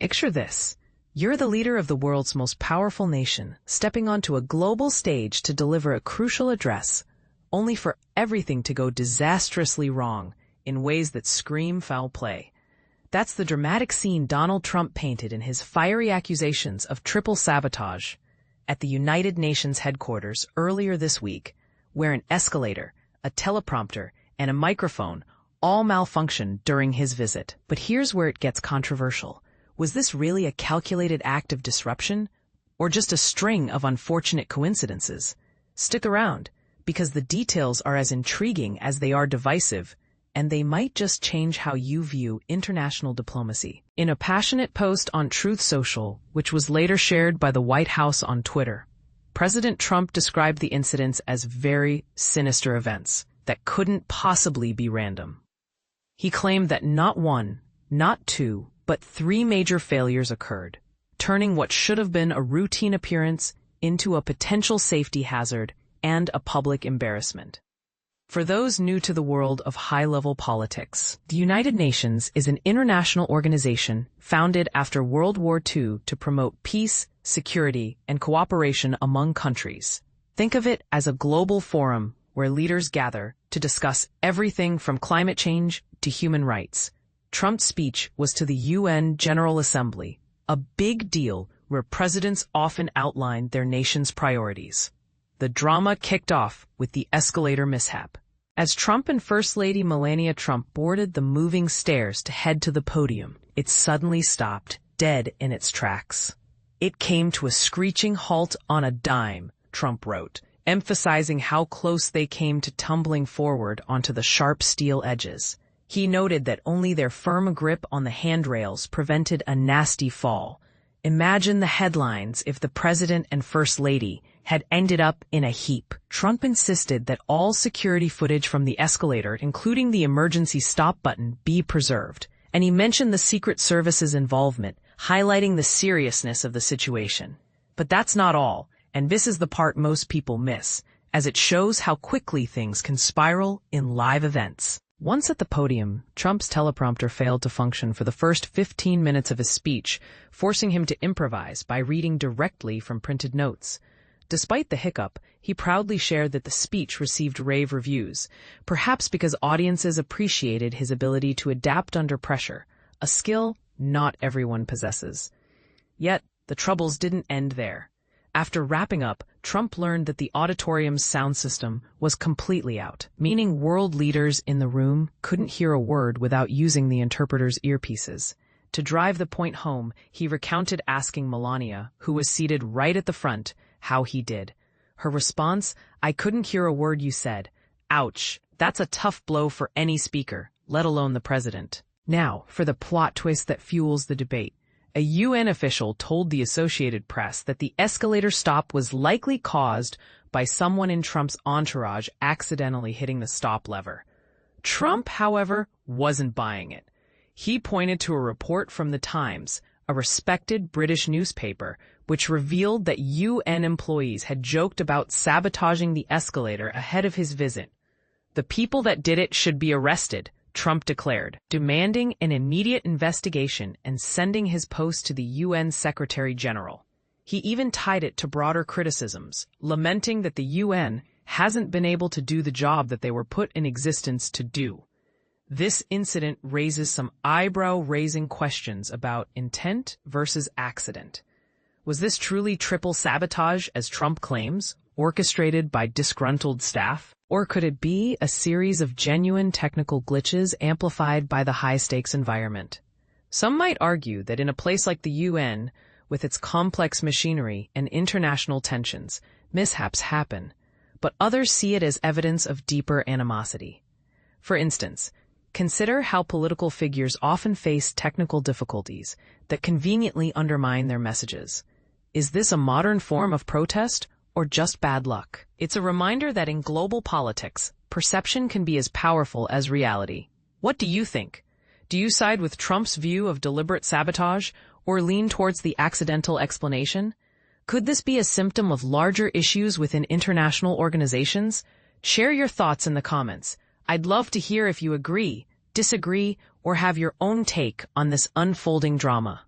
Picture this. You're the leader of the world's most powerful nation, stepping onto a global stage to deliver a crucial address, only for everything to go disastrously wrong in ways that scream foul play. That's the dramatic scene Donald Trump painted in his fiery accusations of triple sabotage at the United Nations headquarters earlier this week, where an escalator, a teleprompter, and a microphone all malfunctioned during his visit. But here's where it gets controversial. Was this really a calculated act of disruption, or just a string of unfortunate coincidences? Stick around, because the details are as intriguing as they are divisive, and they might just change how you view international diplomacy. In a passionate post on Truth Social, which was later shared by the White House on Twitter, President Trump described the incidents as very sinister events that couldn't possibly be random. He claimed that not one, not two, but three major failures occurred, turning what should have been a routine appearance into a potential safety hazard and a public embarrassment. For those new to the world of high-level politics, the United Nations is an international organization founded after World War II to promote peace, security, and cooperation among countries. Think of it as a global forum where leaders gather to discuss everything from climate change to human rights. Trump's speech was to the UN General Assembly, a big deal where presidents often outline their nation's priorities. The drama kicked off with the escalator mishap. As Trump and First Lady Melania Trump boarded the moving stairs to head to the podium, it suddenly stopped, dead in its tracks. "It came to a screeching halt on a dime," Trump wrote, emphasizing how close they came to tumbling forward onto the sharp steel edges. He noted that only their firm grip on the handrails prevented a nasty fall. Imagine the headlines if the president and First Lady had ended up in a heap. Trump insisted that all security footage from the escalator, including the emergency stop button, be preserved, and he mentioned the Secret Service's involvement, highlighting the seriousness of the situation. But that's not all, and this is the part most people miss, as it shows how quickly things can spiral in live events. Once at the podium, Trump's teleprompter failed to function for the first 15 minutes of his speech, forcing him to improvise by reading directly from printed notes. Despite the hiccup, he proudly shared that the speech received rave reviews, perhaps because audiences appreciated his ability to adapt under pressure, a skill not everyone possesses. Yet, the troubles didn't end there. After wrapping up, Trump learned that the auditorium's sound system was completely out, meaning world leaders in the room couldn't hear a word without using the interpreter's earpieces. To drive the point home, he recounted asking Melania, who was seated right at the front, how he did. Her response, "I couldn't hear a word you said. Ouch, that's a tough blow for any speaker, let alone the president." Now, for the plot twist that fuels the debate. A UN official told the Associated Press that the escalator stop was likely caused by someone in Trump's entourage accidentally hitting the stop lever. Trump, however, wasn't buying it. He pointed to a report from The Times, a respected British newspaper, which revealed that UN employees had joked about sabotaging the escalator ahead of his visit. "The people that did it should be arrested," Trump declared, demanding an immediate investigation and sending his post to the UN Secretary General. He even tied it to broader criticisms, lamenting that the UN hasn't been able to do the job that they were put in existence to do. This incident raises some eyebrow-raising questions about intent versus accident. Was this truly triple sabotage, as Trump claims, orchestrated by disgruntled staff? Or could it be a series of genuine technical glitches amplified by the high-stakes environment? Some might argue that in a place like the UN, with its complex machinery and international tensions, mishaps happen, but others see it as evidence of deeper animosity. For instance, consider how political figures often face technical difficulties that conveniently undermine their messages. Is this a modern form of protest, or just bad luck? It's a reminder that in global politics, perception can be as powerful as reality. What do you think? Do you side with Trump's view of deliberate sabotage, or lean towards the accidental explanation? Could this be a symptom of larger issues within international organizations? Share your thoughts in the comments. I'd love to hear if you agree, disagree, or have your own take on this unfolding drama.